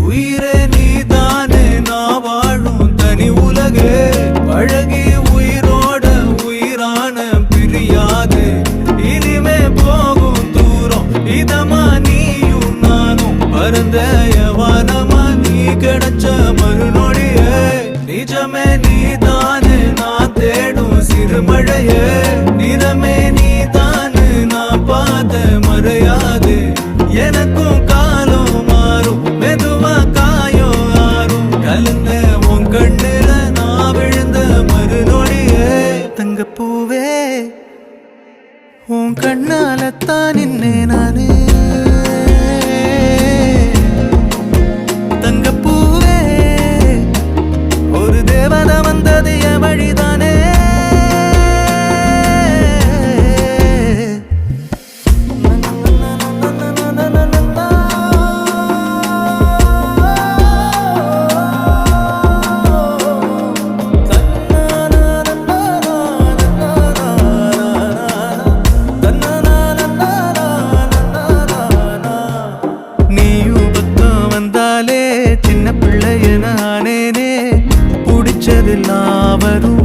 உயிரே நீதானே நான் வாழும் தனி உலகே பழகி உயிரோட உயிரான பிரியாது இனிமே போகும் தூரம் இதமா நீயும் நானும் பரந்த யவானமா நீ கிடைச்ச மறுநொடியே நிஜமே நீதானே நான் தேடும் சிறுமழையே நிறமே நீதானே நான் பார்த்த மறையாது எனக்கும் காலம் மாறும் மெதுவா காயம் ஆறும் கலந்த உன் கண்ணுல நான் விழுந்த மறுநொடியே தங்கப்பூவே உன் கண்ணாலத்தான் நின்னே நானே தங்கப்பூவே ஒரு தேவதை வந்தது என் வழிதானே சின்ன பிள்ளைய நானேனே பிடிச்சதெல்லாம் வரும்